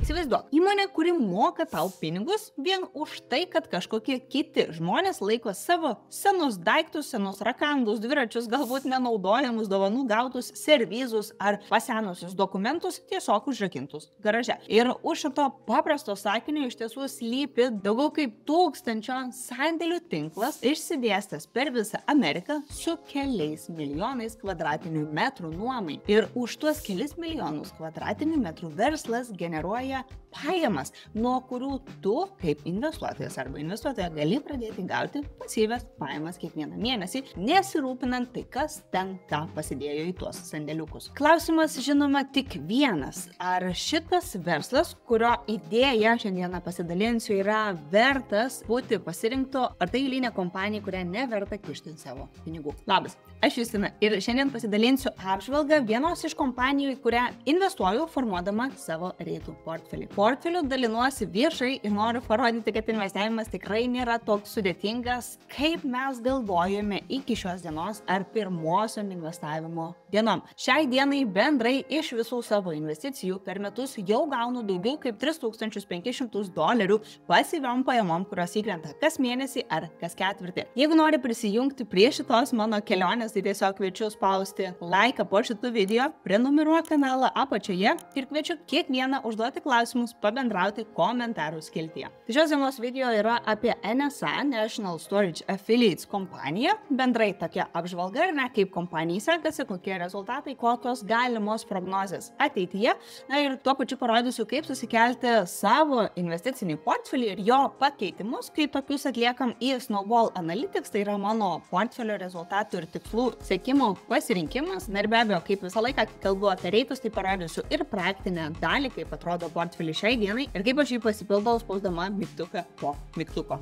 Įsivaizduok, įmonė, kuri moka tau pinigus vien už tai, kad kažkokie kiti žmonės laiko savo senus daiktus, senus rakandus, dviračius, galbūt nenaudojamus, dovanų gautus servizus ar pasenusius dokumentus tiesiog užrakintus garaže. Ir už šito paprasto sakinio iš tiesų slypi daugiau kaip 1000 sandėlių tinklas išsidėstęs per visą Ameriką su keliais milijonais kvadratinių metrų nuomai. Ir už tuos kelis milijonus kvadratinių metrų verslas generuoja pajamas, nuo kurių tu, kaip investuotojas arba investuotoja, gali pradėti gauti pasyvias pajamas kiekvieną mėnesį, nesirūpinant tai, kas ten ką pasidėjo į tuos sandėliukus. Klausimas, žinoma, tik vienas. Ar šitas verslas, kurio idėja šiandieną pasidalinsiu, yra vertas būti pasirinkto, ar tai eilinė kompanija, kurią neverta kišti savo pinigų? Labas, aš Justina ir šiandien pasidalinsiu apžvalgą vienos iš kompanijų, į kurią investuoju formuodama savo reitų portfelį. Portfeliu dalinuosi viešai ir noriu parodyti, kad investavimas tikrai nėra toks sudėtingas, kaip mes galvojame iki šios dienos ar pirmosiom investavimo dienom. Šiai dienai bendrai iš visų savo investicijų per metus jau gaunu daugiau kaip $3500 pasyviom pajamom, kurios įkrenta kas mėnesį ar kas ketvirtį. Jeigu nori prisijungti prie šitos mano kelionės, tai tiesiog kviečiu spausti laiką po šitų video, prenumeruok kanalą apačioje ir kviečiu kiekvieną užduoti klausimus, pabendrauti komentarų skiltyje. Tai šios dienos video yra apie NSA, National Storage Affiliates kompaniją, bendrai tokia apžvalga ir ne kaip kompanijai sekasi, kokie rezultatai, kokios galimos prognozės ateityje. Na ir tuo pačiu parodysiu, kaip susikelti savo investicinį portfelį ir jo pakeitimus, kai tokius atliekam į Snowball Analytics, tai yra mano portfelio rezultatų ir tikslų sekimo pasirinkimas. Na ir be abejo, kaip visą laiką kalbu apie reitus, tai parodysiu ir praktinę dalį, kaip atrodo portfelį šiai dienai ir kaip aš jį pasipildau spausdama mygtuką po mygtuko.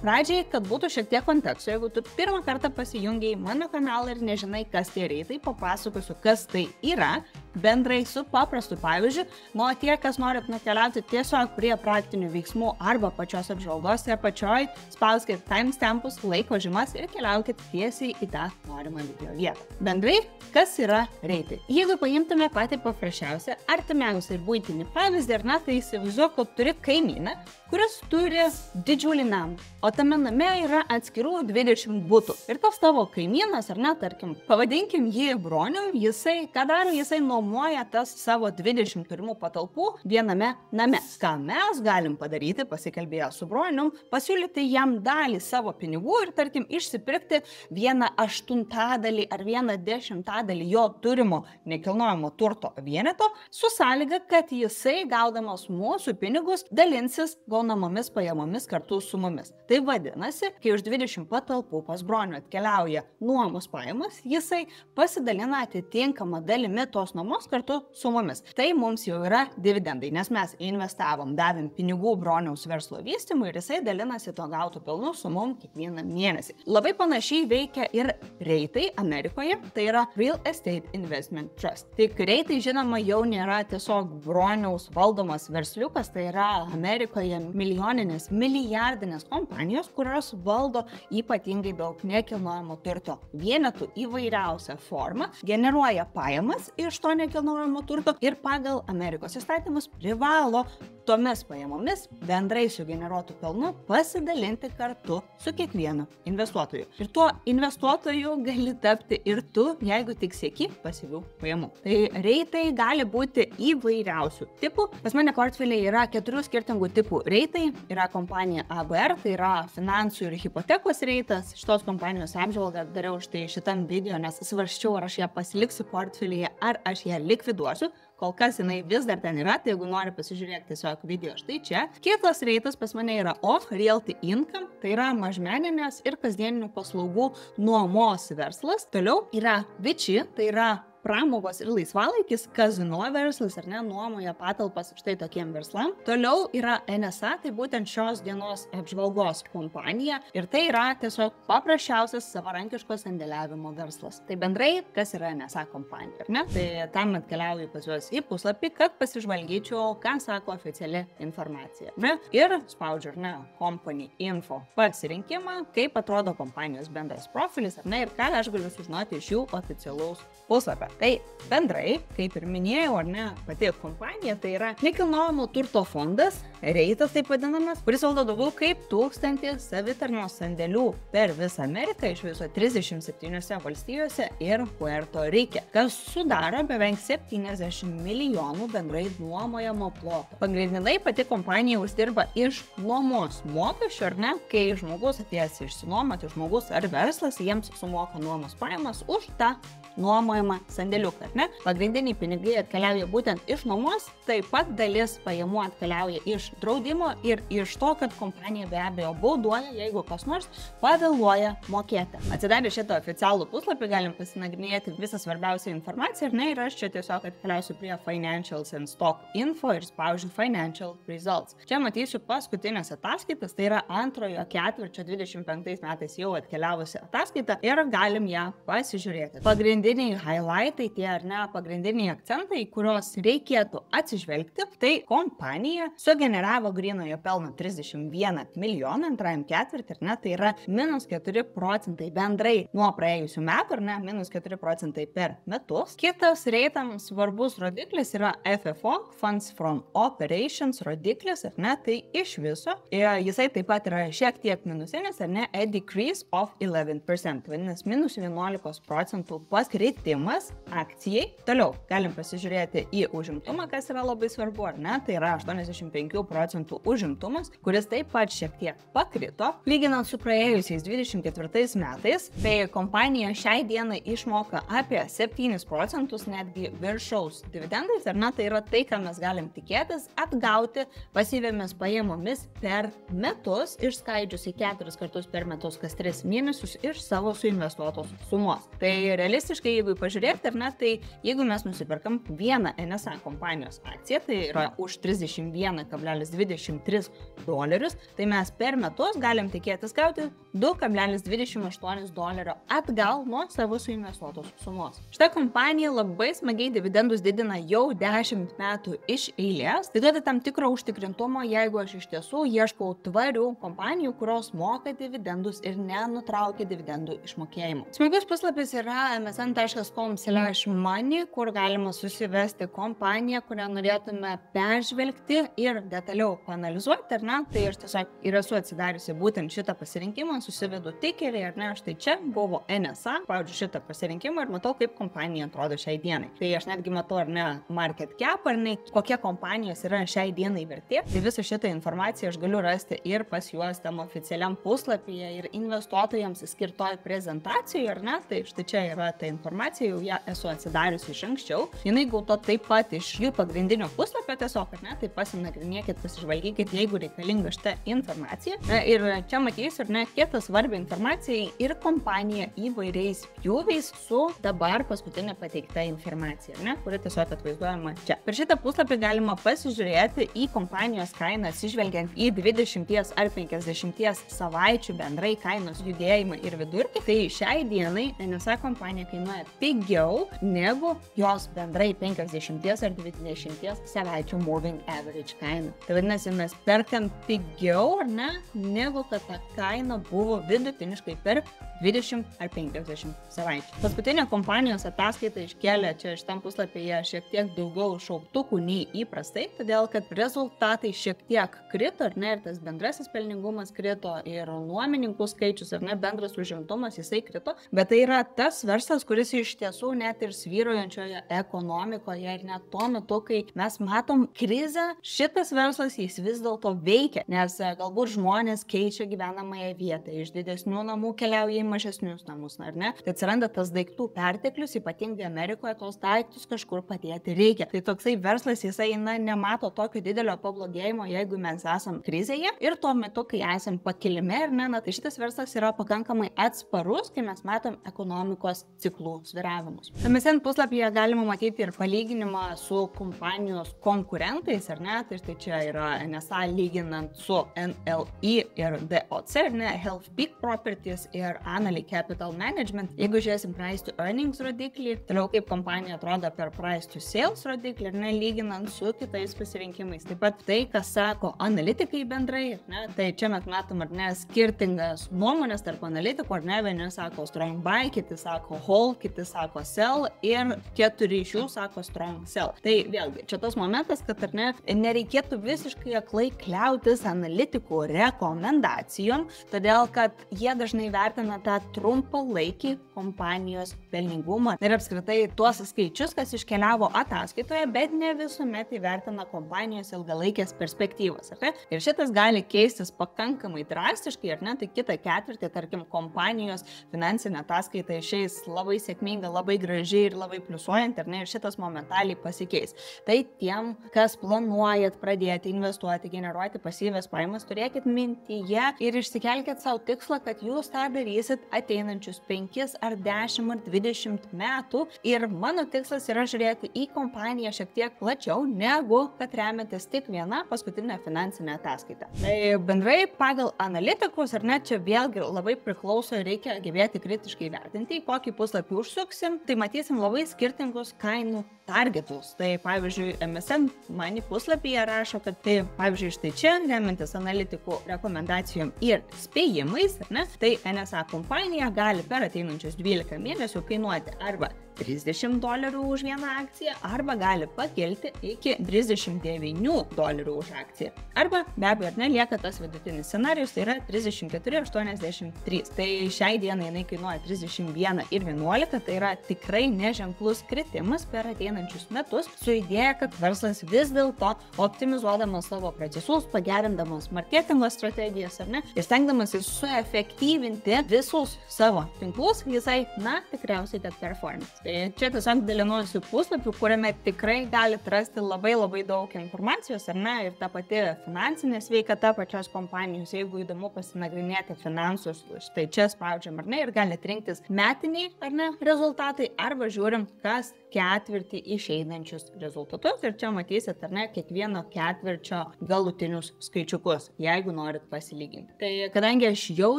Pradžiai, kad būtų šiek tiek konteksto, jeigu tu pirmą kartą pasijungiai mano kanalą ir nežinai, kas tie reitai, papasakosiu, kas tai yra, bendrai su paprastu pavyzdžiu, nuo tie, kas norit nukeliauti tiesiog prie praktinių veiksmų arba pačios apžvalgos, tai apačioj spauskit timestampus, laiko žymas ir keliaukit tiesiai į tą norimą video vietą. Bendrai, kas yra reitai? Jeigu paimtume patį paprasčiausią, artimiausią ir buitinį pavyzdį, ar ne, tai įsivaizduok, kad turi kaimyną, kuris turi didžiulį namą, o tame name yra atskirų 20 butų. Ir tas tavo kaimynas, ar ne, tarkim, pavadinkim jį broniu, jisai, ką daro, jisai nuomoja tas savo 20 turimų patalpų viename name. Ką mes galim padaryti, pasikalbėję su bronium, pasiūlyti jam dalį savo pinigų ir, tarkim, išsipirkti 1/8 ar 1/10 jo turimo nekilnojamo turto vieneto, su sąlyga, kad jisai, gaudamas mūsų pinigus, dalinsis gaunamomis pajamomis kartu su mumis. Tai vadinasi, kai už 20 patalpų pas bronių atkeliauja nuomos pajamas, jisai pasidalina atitinkamą dalimi tos nuomos kartu su mumis. Tai mums jau yra dividendai, nes mes investavom, davėm pinigų broniaus verslo vystymui ir jisai dalinasi to gautų pelnų su mum kiekvieną mėnesį. Labai panašiai veikia ir reitai Amerikoje, tai yra Real Estate Investment Trust. Tik reitai, žinoma, jau nėra tiesiog broniaus valdomas versliukas, tai yra Amerikoje milijoninės, milijardinės kompanijos, kurios valdo ypatingai daug nekilnojamo turto vienetų įvairiausią formą, generuoja pajamas iš to nekilnojamo turto ir pagal Amerikos įstatymus privalo tomis pajamomis bendrai sugeneruotų pelnų pasidalinti kartu su kiekvienu investuotoju. Ir tuo investuotoju gali tapti ir tu, jeigu tik sieki pasyvių pajamų. Tai reitai gali būti įvairiausių tipų. Pas mane portfelyje yra 4 skirtingų tipų reitai. Yra kompanija ABR, tai yra finansų ir hipotekos reitas. Šitos kompanijos apžvalgą dariau štai šitam video, nes svarsčiau, ar aš ją pasiliksiu portfelyje, ar aš ją likviduosiu. Kol kas jinai vis dar ten yra, tai jeigu nori pasižiūrėti tiesiog video štai čia. Kitas reitas pas mane yra OFF Realty Income, tai yra mažmeninės ir kasdieninių paslaugų nuomos verslas. Toliau yra VICI, tai yra pramogos ir laisvalaikis, kazino verslas, ar ne, nuomoja patalpas štai tokiem verslam. Toliau yra NSA, tai būtent šios dienos apžvalgos kompanija ir tai yra tiesiog paprasčiausias savarankiškos sandėliavimo verslas. Tai bendrai, kas yra NSA kompanija, ar ne? Tai tam atkeliauju pas juos į puslapį, kad pasižvalgyčiau, ką sako oficiali informacija. Ne? Ir spaudžiu, ar ne, company info pasirinkimą, kaip atrodo kompanijos bendras profilis, ar ne, ir ką aš galiu sužinoti iš jų oficialaus puslapio. Tai bendrai, kaip ir minėjau, ar ne, pati kompanija, tai yra nekilnojamo turto fondas, reitas taip vadinamas, kuris valdo daugiau kaip 1000 savitarnos sandėlių per visą Ameriką, iš viso 37 valstijose ir Puerto Rike, kas sudaro beveik 70 milijonų bendrai nuomojamo ploto. Pagrindinai pati kompanija uždirba iš nuomos mokesčių, ar ne, kai žmogus atėjęs išsinuomoti, žmogus ar verslas jiems sumoka nuomos pajamas už tą nuomojama sandėliuką, ar ne? Pagrindiniai pinigai atkeliauja būtent iš nuomos, taip pat dalis pajamų atkeliauja iš draudimo ir iš to, kad kompanija be abejo bauduoja, jeigu kas nors pavėluoja mokėti. Atsidarę šitą oficialų puslapį galim pasinagrinėti visą svarbiausią informaciją, ir ne, ir aš čia tiesiog atkeliausiu prie Financials and Stock Info ir spaudžiu Financial Results. Čia matysiu paskutinės ataskaitas, tai yra antrojo ketvirčio 25 metais jau atkeliavusi ataskaita ir galim ją pasižiūrėti. Pagrindiniai highlightai, tie ar ne, pagrindiniai akcentai, kuriuos reikėtų atsižvelgti, tai kompanija sugeneravo grynojo pelno 31 milijoną antrajam ketvirtį, ar ne, tai yra -4% bendrai nuo praėjusių metų, ar ne, -4% per metus. Kitas reitams svarbus rodiklis yra FFO, Funds from Operations rodiklis, ar ne, tai iš viso jisai taip pat yra šiek tiek minusinis, ar ne, a decrease of 11%, vadinasi, -11% kritimas akcijai. Toliau galim pasižiūrėti į užimtumą, kas yra labai svarbu, ar ne? Tai yra 85% užimtumas, kuris taip pat šiek tiek pakrito. Lyginant su praėjusiais 24 metais, tai kompanija šiai dienai išmoka apie 7%, netgi viršaus dividendais, ar ne? Tai yra tai, ką mes galim tikėtis atgauti pasyvėmis pajamomis per metus, išskaidžius į 4 kartus per metus kas 3 mėnesius iš savo suinvestuotos sumos. Tai realistiškai, jeigu pažiūrėti, ar ne, tai jeigu mes nusipirkam vieną NSA kompanijos akciją, tai yra už $31,23, tai mes per metus galim tikėtis gauti $2,28 atgal nuo savo suinvestuotos sumos. Šita kompanija labai smagiai dividendus didina jau 10 metų iš eilės, tai duoda tam tikro užtikrintumo, jeigu aš iš tiesų ieškau tvarių kompanijų, kurios moka dividendus ir nenutraukia dividendų išmokėjimų. Smagus puslapis yra msn.com/money, kur galima susivesti kompaniją, kurią norėtume peržvelgti ir detaliau paanalizuoti, ar ne? Tai aš tiesiog ir esu atsidariusi būtent šitą pasirinkimą, susivedu tikerį, ar ne? Štai čia buvo NSA, pavyzdžiui, šitą pasirinkimą ir matau, kaip kompanija atrodo šiai dienai. Tai aš netgi matau, ar ne, market cap, ar ne, kokie kompanijos yra šiai dienai vertė. Tai visą šitą informaciją aš galiu rasti ir pas juos tam oficialiam puslapyje ir investuotojams skirtoj prezentacijoje, ar ne? Tai štai čia yra ta informacija, jau ją esu atsidariusi iš anksčiau. Jinai gauta taip pat iš jų pagrindinio puslapio tiesiog, ar ne? Tai pasinagrinėkit, pasižvalgykit, jeigu reikalinga šita informacija. Ir čia matysiu, ar ne, kitą svarbią informaciją ir kompanija įvairiais pjūviais su dabar paskutinė pateikta informacija, ar ne? Kuri tiesiog atvaizduojama čia. Per šitą puslapį galima pasižiūrėti į kompanijos kainą, atsižvelgiant į 20 ar 50 savaičių bendrai kainos judėjimą ir vidurkį. Tai šiai dienai NSA kompanija kainuoja pigiau negu jos bendrai 50 ar 20 savaičių moving average kaina. Tai vadinasi, mes perkam pigiau, ar ne, negu kad ta kaina buvo vidutiniškai per 20 ar 50 savaičių. Paskutinė kompanijos ataskaita iškėlė čia šitam puslapyje šiek tiek daugiau šauktukų nei įprastai, todėl kad rezultatai šiek tiek krito, ar ne, ir tas bendrasis pelningumas krito, ir nuomininkų skaičius, ar ne, bendras užimtumas, jisai krito, bet tai yra tas verslas, kuris iš tiesų net ir svyruojančioje ekonomikoje ir net tuo metu, kai mes matom krizę, šitas verslas jis vis dėlto veikia, nes galbūt žmonės keičia gyvenamąją vietą, iš didesnių namų keliauja į mažesnius namus, ar ne? Tai atsiranda tas daiktų perteklius, ypatingai Amerikoje tos daiktus kažkur padėti reikia. Tai toksai verslas, jisai nemato tokio didelio pablogėjimo, jeigu mes esam krizėje ir tuo metu, kai esam pakilime, ar ne, tai šitas verslas yra pakankamai atsparus, kai mes matom ekonomikos ciklų sviravimus. MSN puslapyje galima matyti ir palyginimą su kompanijos konkurentais, ar ne? Tai štai čia yra NSA lyginant su NLI ir DOC, ar ne? Healthpeak Properties ir Annaly Capital Management. Jeigu žiūrėsim price to earnings rodiklį, toliau kaip kompanija atrodo per price to sales rodiklį, ar ne, lyginant su kitais pasirinkimais. Taip pat tai, kas sako analitikai bendrai, ne, tai čia mes matom, ar ne, skirtingas nuomonės tarp analitikų, ar ne, vieni sako strong buy, kiti sako hold, kiti sako sell ir 4 iš jų sako strong sell. Tai vėlgi, čia tas momentas, kad ar ne, nereikėtų visiškai aklai kliautis analitikų rekomendacijom, todėl kad jie dažnai vertina tą trumpalaikį kompanijos pelningumą ir apskritai tuos skaičius, kas iškeliavo ataskaitoje, bet ne visuomet įvertina kompanijos ilgalaikės perspektyvas. Ir šitas gali keistis pakankamai drastiškai, ar ne, tai kitą ketvirtį, tarkim, kompanijos finansinė ataskaita išeis labai sėkminga, labai gražiai ir labai pliusuojant, ar ne, ir šitas momentaliai pasikeis. Tai tiem, kas planuojat pradėti investuoti, generuoti pasyvias pajamas, turėkit mintyje ir išsikelkit savo tikslą, kad jūs tą darysit ateinančius 5 ar 10 ar 20 metų. Ir mano tikslas yra žiūrėti į kompaniją šiek tiek plačiau, negu kad remiantis tik viena paskutinė finansinė ataskaita. Tai bendrai pagal analitikus, ar ne, čia vėlgi labai priklauso ir reikia gebėti kritiškai vertinti, į kokį puslapį užsuksim, tai matysim labai skirtingus kainų targetus. Tai pavyzdžiui, MSN Money puslapyje rašo, kad tai, pavyzdžiui, štai čia, remiantis analitikų rekomendacijom ir spėjimais, ne, tai NSA kompanija gali per ateinančius 12 mėnesių kainuoti arba $30 už vieną akciją, arba gali pakilti iki $39 už akciją. Arba, be abejo, ar ne, lieka tas vidutinis scenarijus, tai yra 34,83. Tai šiai dienai jinai kainuoja 31,11, tai yra tikrai neženklus kritimas per ateinančius metus, su idėja, kad verslas vis dėlto optimizuodamas savo procesus, pagerindamas marketingo strategijas, ar ne, ir stengdamas suefektyvinti visus savo tinklus, jisai, na, tikriausiai kad performance. Tai čia tiesiog dalinuosi puslapių, kuriame tikrai galite rasti labai daug informacijos, ar ne, ir ta pati finansinė sveikata pačios kompanijos, jeigu įdomu pasinagrinėti finansus, štai čia spaudžiam, ar ne, ir galite rinktis metiniai, ar ne, rezultatai, arba žiūrim, kas ketvirtį išeinančius rezultatus, ir čia matysit, ar ne, kiekvieno ketvirčio galutinius skaičiukus, jeigu norit pasilyginti. Tai kadangi aš jau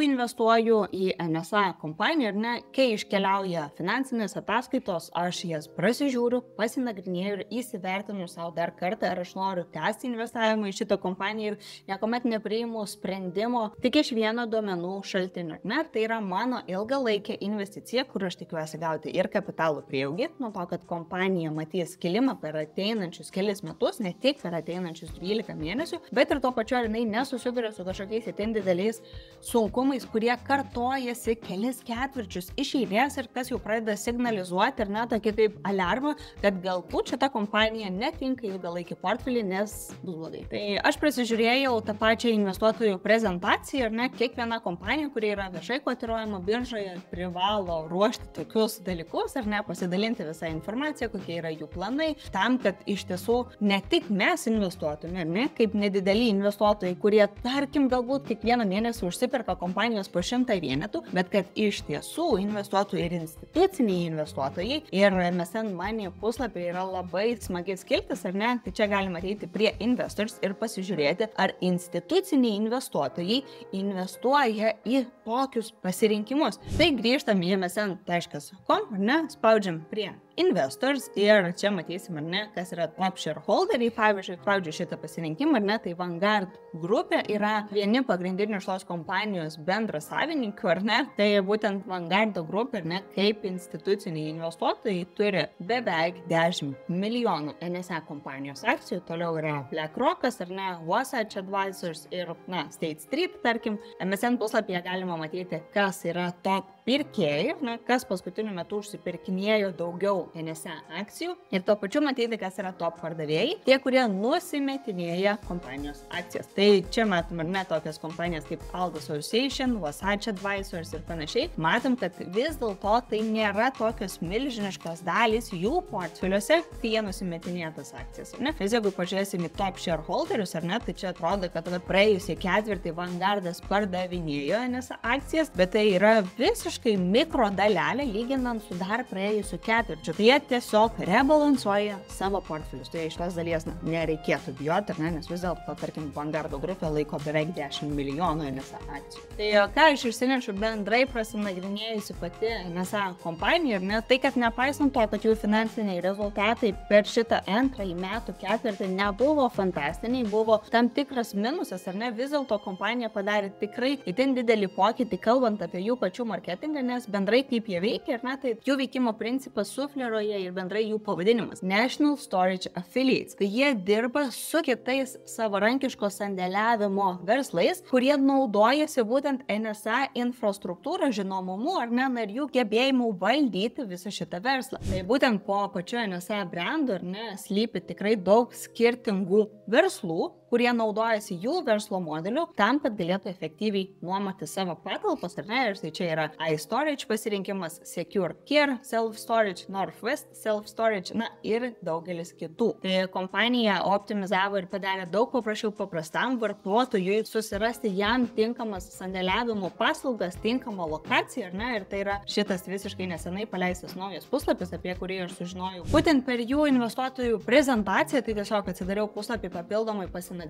investuoju į NSA kompaniją, ar ne, kai iškeliauja finansinės ataskaitos, aš jas prasižiūriu, pasinagrinėju ir įsivertinu savo dar kartą, ar aš noriu tęsti investavimą į šitą kompaniją ir niekuomet nepriimu sprendimo tik iš vieno duomenų šaltinio. Ne, tai yra mano ilgalaikė investicija, kur aš tikiuosi gauti ir kapitalų prieaugį, nuo to, kad kompanija matys kilimą per ateinančius kelis metus, ne tik per ateinančius 12 mėnesių, bet ir tuo pačiu ar jinai nesusiduria su kažkokiais itin dideliais sunkumais, kurie kartojasi kelis ketvirčius iš eilės ir kas jau pradeda signalizuoti, ar ne, tokį kaip aliarmą, kad galbūt šita kompanija netinka ilgalaikį portfelį, nes bus blogai. Tai aš prisižiūrėjau tą pačią investuotojų prezentaciją, ar ne, kiekviena kompanija, kuri yra viešai kotiruojama biržoje, privalo ruošti tokius dalykus, ar ne, pasidalinti visą informaciją, kokie yra jų planai, tam, kad iš tiesų ne tik mes investuotume, ar ne, kaip nedideli investuotojai, kurie, tarkim, galbūt kiekvieną mėnesį užsiperka kompanijos po 100 vienetų, bet kad iš tiesų investuotų ir instituciniai investuotojai, ir MSN Money puslapį yra labai smagiai skiltis, ar ne, tai čia galima ateiti prie Investors ir pasižiūrėti, ar instituciniai investuotojai investuoja į tokius pasirinkimus. Tai grįžtam į msn.com, ar ne, spaudžiam prie Investors ir čia matysim, ar ne, kas yra top shareholderiai, pavyzdžiui, spaudžiu šitą pasirinkimą, ar ne, tai Vanguard grupė yra vieni pagrindinių šios kompanijos bendras savininkų, ar ne, tai būtent Vanguard grupė, ar ne, kaip instituciniai investuotojai turi beveik 10 milijonų NSA kompanijos akcijų, toliau yra BlackRockas, ar ne, Wasatch Advisors ir, na, State Street, tarkim, MSN puslapyje galima matyti, kas yra top pirkėjai, na, kas paskutiniu metu užsipirkinėjo daugiau NSA akcijų ir tuo pačiu matyti, kas yra top pardavėjai, tie, kurie nusimetinėja kompanijos akcijas. Tai čia matom, ar ne, tokias kompanijas kaip Aldo Association, Wasatch Advisors ir panašiai. Matom, kad vis dėlto tai nėra tokios milžiniškos dalys jų portfeliuose, kai jie nusimetinėja tas akcijas. Ne, jeigu pažiūrėsim į top shareholderius, ar ne, tai čia atrodo, kad praėjusį ketvirtį Vanguardas pardavinėjo NSA akcijas, bet tai yra visiškai visiškai mikro dalelė lyginant su dar praėjusiu ketvirčiu. Tai jie tiesiog rebalansuoja savo portfelius. Tai iš tos dalies nereikėtų bijoti, nes vis dėlto, tarkim, Vanguardo grupė laiko beveik 10 milijonų NSA akcijų. Tai ką aš išsinešu bendrai prasinagrinėjusi pati NSA kompanija, tai kad nepaisant to, kad jų finansiniai rezultatai per šitą antrąjį metų ketvirtį nebuvo fantastiniai, buvo tam tikras minusas, vis dėlto kompanija padarė tikrai itin didelį pokytį, kalbant apie jų pačių marketingą, nes bendrai kaip jie veikia, tai jų veikimo principas sufleruoja ir bendrai jų pavadinimas National Storage Affiliates. Tai jie dirba su kitais savarankiško sandėliavimo verslais, kurie naudojasi būtent NSA infrastruktūrą žinomumu, ir jų gebėjimu valdyti visą šitą verslą. Tai būtent po pačiu NSA brandu, slypi tikrai daug skirtingų verslų, kurie naudojasi jų verslo modeliu tam, kad galėtų efektyviai nuomoti savo patalpas, ir tai čia yra iStorage pasirinkimas, Secure Care Self-Storage, Northwest Self-Storage, ir daugelis kitų. Tai kompanija optimizavo ir padarė daug paprasčiau paprastam vartotojui susirasti jam tinkamas sandėliavimo paslaugas, tinkamą lokaciją, ir tai yra šitas visiškai nesenai paleistas naujas puslapis, apie kurį aš sužinojau. Būtent per jų investuotojų prezentaciją, tai tiesiog atsidariau puslapį papildomai pasinagrinėti,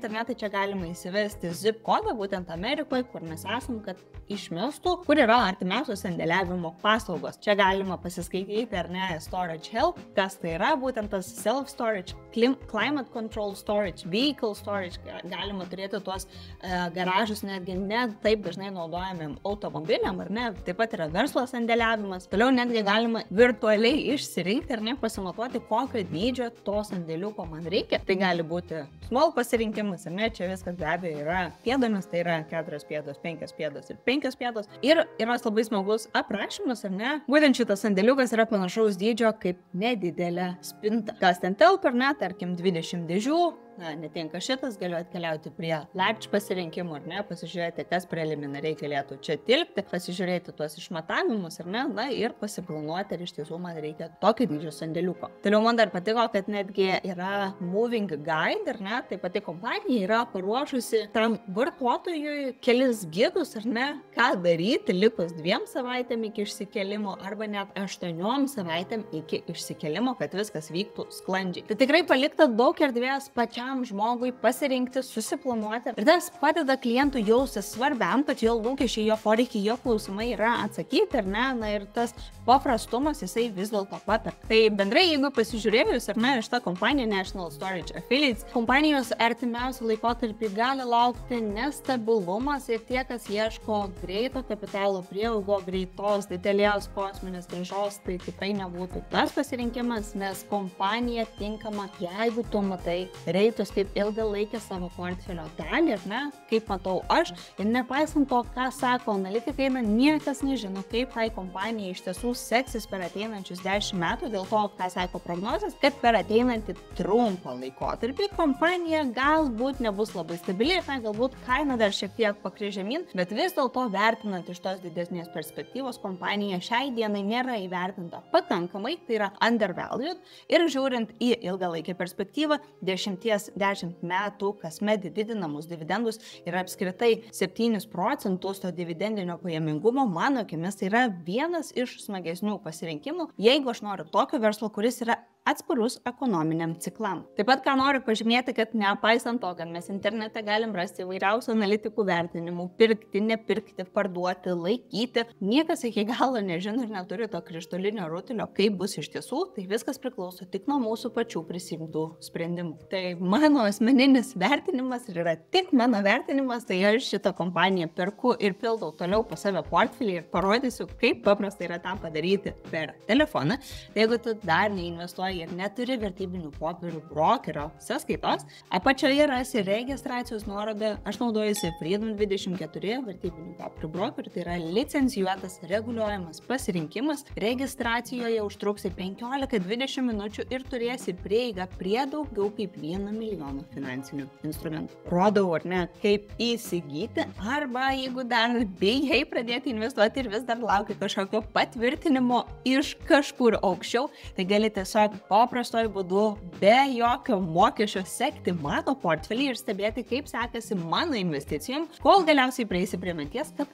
tai čia galima įsivesti zip kodą, būtent Amerikoje, kur mes esam, kad išmestų, kur yra artimiausios sandėliavimo paslaugos. Čia galima pasiskaityti, Storage Help, kas tai yra, būtent tas Self-Storage, Climate Control Storage, Vehicle Storage, galima turėti tuos garažus netgi ne taip dažnai naudojamiem automobiliam, taip pat yra verslo sandėliavimas. Toliau netgi galima virtualiai išsirinkti, pasimatuoti, kokio dydžio to sandėliuko man reikia. Tai gali būti small pasirinkimas, čia viskas be abejo yra pėdomis, tai yra 4 pėdos, 5 pėdos ir 5 pėdos. Ir yra labai smagus aprašymas, būtent šitas sandėliukas yra panašaus dydžio kaip nedidelė spinta. Kas ten telpa, tarkim 20 dėžių, netinka šitas, galiu atkeliauti prie large pasirinkimų, pasižiūrėti, kas preliminariai galėtų čia tilpti, pasižiūrėti tuos išmatavimus, ir pasiplanuoti, ar iš tiesų man reikia tokio dydžio sandėliuko. Toliau man dar patiko, kad netgi yra moving guide, tai pati kompanija yra paruošusi tam vartotojui kelis gidus, ką daryti likus 2 savaitėm iki išsikėlimo, arba net 8 savaitėm iki išsikėlimo, kad viskas vyktų sklandžiai. Tai tikrai palikta daug erdvės pačiam žmogui pasirinkti, susiplanuoti. Ir tas padeda klientui jaustis svarbiam, kad jo lūkesčiai, jo poreikiai, jo klausimai yra atsakyti, ir tas paprastumas jisai vis dėlto paperka. Tai bendrai, jeigu pasižiūrėjus, šitą kompaniją National Storage Affiliates, kompanijos artimiausią laikotarpį gali laukti nestabilumas ir tie, kas ieško greito kapitalo prieaugo, greitos, didelės kosminės grąžos, tai tikrai nebūtų tas pasirinkimas, nes kompanija tinkama, jeigu tu matai reitus kaip ilgalaikė savo portfelio dalį, kaip matau aš, ir nepaisant to, ką sako analitikai, niekas nežino, kaip tai kompanija iš tiesų seksis per ateinančius 10 metų, dėl to, ką sako prognozės, kad per ateinantį trumpą laikotarpį kompanija galbūt nebus labai stabili, galbūt kaina dar šiek tiek pakris žemyn, bet vis dėlto vertinant iš tos didesnės perspektyvos, kompanija šiai dienai nėra įvertinta pakankamai, tai yra undervalued, ir žiūrint į ilgalaikę perspektyvą, 10 metų kasmet didinamus dividendus ir apskritai 7 procentus to dividendinio pajamingumo, mano akimis, tai yra vienas iš smagesnių pasirinkimų, jeigu aš noriu tokio verslo, kuris yra atsparus ekonominiam ciklam. Taip pat, ką noriu pažymėti, kad nepaisant to, kad mes internete galim rasti įvairiausių analitikų vertinimų, pirkti, nepirkti, parduoti, laikyti, niekas iki galo nežino ir neturi to krištolinio rutulio, kaip bus iš tiesų, tai viskas priklauso tik nuo mūsų pačių prisimtų sprendimų. Tai mano asmeninis vertinimas ir yra tik mano vertinimas, tai aš šitą kompaniją perku ir pildau toliau po save portfelį ir parodysiu, kaip paprasta yra tą padaryti per telefoną. Tai jeigu tu dar neinvestuoji ir neturi vertybinių popierių brokerio sąskaitos, apačioje rasi registracijos nuorodą. Aš naudojusi Freedom 24 vertybinių popierių brokerių, tai yra licencijuotas reguliuojamas pasirinkimas. Registracijoje užtruksi 15-20 minučių ir turėsi prieigą prie daugiau kaip 1 milijono finansinių instrumentų. Rodau, ar ne, kaip įsigyti, arba jeigu dar bijai pradėti investuoti ir vis dar lauki kažkokio patvirtinimo iš kažkur aukščiau, tai gali tiesiog paprastoju būdu, be jokio mokesčio sekti mano portfelį ir stebėti, kaip sekasi mano investicijom, kol galiausiai prieisi prie minties, kad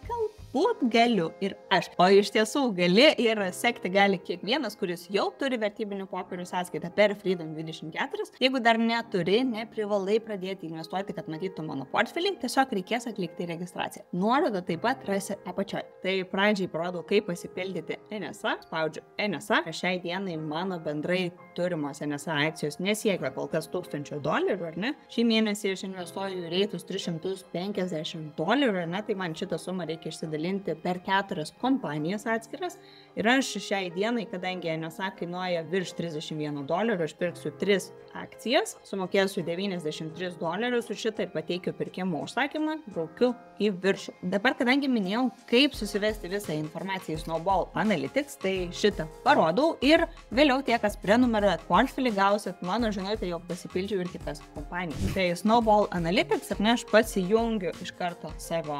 galbūt galiu ir aš. O iš tiesų gali ir sekti gali kiekvienas, kuris jau turi vertybinių popierių sąskaitą per Freedom24. Jeigu dar neturi, neprivalai pradėti investuoti, kad matytum mano portfelį, tiesiog reikės atlikti registraciją. Nuorodą taip pat rasi apačioje. Tai pradžiai parodau, kaip pasipildyti NSA, spaudžiu NSA. Šiai dienai mano bendrai turimos NSA akcijos nesiekia kol kas $1000, ar ne? Šį mėnesį aš investuoju į reitus $350, ar ne? Tai man šitą sumą reikia išsidalinti per 4 kompanijas atskiras. Ir aš šiai dienai, kadangi NSA kainuoja virš $31, aš pirksiu 3 akcijas, sumokėsiu $93 už šitą ir pateikiu pirkimo užsakymą, braukiu į viršų. Dabar, kadangi minėjau, kaip susivesti visą informaciją į Snowball Analytics, tai šitą parodau ir vėliau tie, kas prenumeruojat portfelį, gausit mano žinutę, jog pasipildžiau ir kitas kompanijas. Tai Snowball Analytics, ar ne, aš pats įjungiu iš karto savo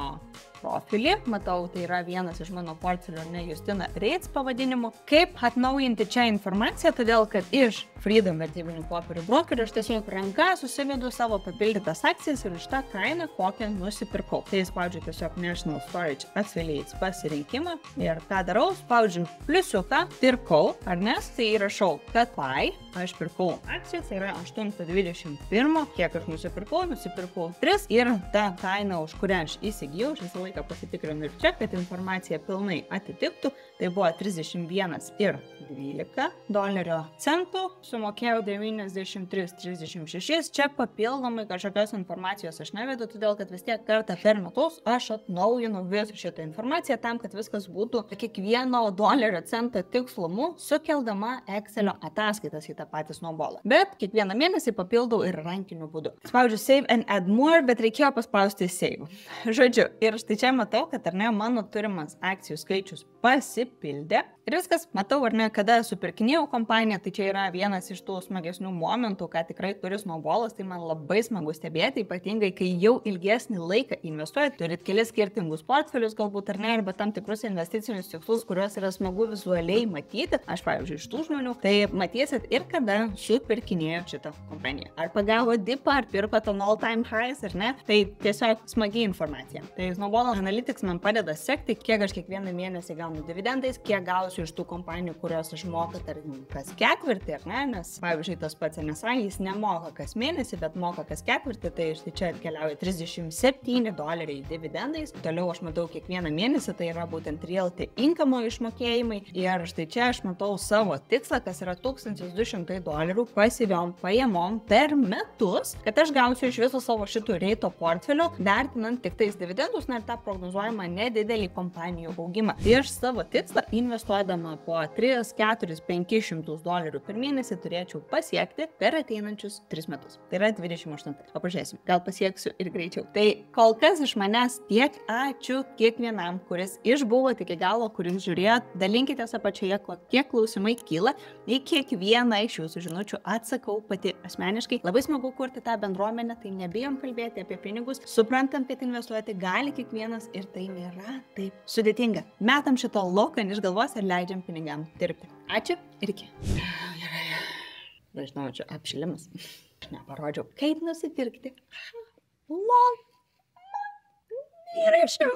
profilį. Matau, tai yra vienas iš mano portfelio, ne Justina Reitz pavadinimu. Kaip atnaujinti čia informaciją, todėl kad iš Freedom vertybinių popierių brokerio aš tiesiog ranka susivedu savo papildytas akcijas ir už tą kainą, kokią nusipirkau. Tai spaudžiu tiesiog National Storage Affiliates pasirinkimą ir ką darau, spaudžiu pliusiuką, pirkau, ar nes, tai įrašau, kad aš pirkau akcijas, tai yra 8.21, kiek aš nusipirkau 3 ir ta kaina, už kurią aš įsigijau, aš visą laiką pasitikrinu ir čia, kad informacija pilnai atitiktų, tai buvo 31,12 dolerio centų, sumokėjau 93,36, čia papildomai kažkokios informacijos aš nevedu, todėl kad vis tiek kartą per metus aš atnaujinu visą šitą informaciją tam, kad viskas būtų kiekvieno dolerio cento tikslumu, sukeldama Excelio ataskaitas į tą patį Snowballą. Bet kiekvieną mėnesį papildau ir rankiniu būdu. Spaudžiu Save and Add More, bet reikėjo paspausti Save. Žodžiu, ir štai čia matau, kad ar ne, mano turimas akcijų skaičius pasipildė. Ir viskas, matau, ar ne, kada supirkinėjau kompaniją, tai čia yra vienas iš tų smagesnių momentų, ką tikrai turi Snowballas, tai man labai smagu stebėti, ypatingai, kai jau ilgesnį laiką investuojat, turit kelis skirtingus portfelius, galbūt ar ne, arba tam tikrus investicinius tikslus, kuriuos yra smagu vizualiai matyti. Aš, pavyzdžiui, iš tų žmonių, tai matysit ir kada supirkinėjo šitą kompaniją. Ar pagavo dipą, ar pirko tą all-time highs, ar ne, tai tiesiog smagi informacija. Tai Snowball Analytics man padeda sekti, kiek aš kiekvieną mėnesį gaunu dividendais, kiek gausiu iš tų kompanijų, kurios aš moku, tarkim, kas ketvirtį, ar ne, nes, pavyzdžiui, tas pats NSA, jis nemoka kas mėnesį, bet moka kas ketvirtį, tai štai čia atkeliauja $37 dividendais. Toliau aš matau kiekvieną mėnesį, tai yra būtent realty income išmokėjimai. Ir štai čia aš matau savo tikslą, kas yra $1200 pasyviom pajamom per metus, kad aš gausiu iš viso savo šitų reito portfelio, vertinant tik tais dividendus, na ir tą prognozuojamą nedidelį kompanijų augimą. Ir aš savo tikslą investuodama po 3, 4, $500 per mėnesį turėčiau pasiekti per ateinančius 3 metus. Tai yra 28. Pažiūrėsim, gal pasieksiu ir greičiau. Tai kol kas iš manęs tiek. Ačiū kiekvienam, kuris išbuvot iki galo, kuris žiūrėjot. Dalinkitės apačioje, kokie klausimai kyla. Į kiekvieną iš jūsų žinučių atsakau pati asmeniškai. Labai smagu kurti tą bendruomenę, tai nebijom kalbėti apie pinigus. Suprantam, kad investuoti gali kiekvienas ir tai nėra taip sudėtinga. Metam šito lauką iš galvos ir leidžiam pinigam dirbti. Ačiū ir iki. Gerai. Žinau, čia apšilimas. Aš neparodžiau, kaip nusipirkti. Įrašiau.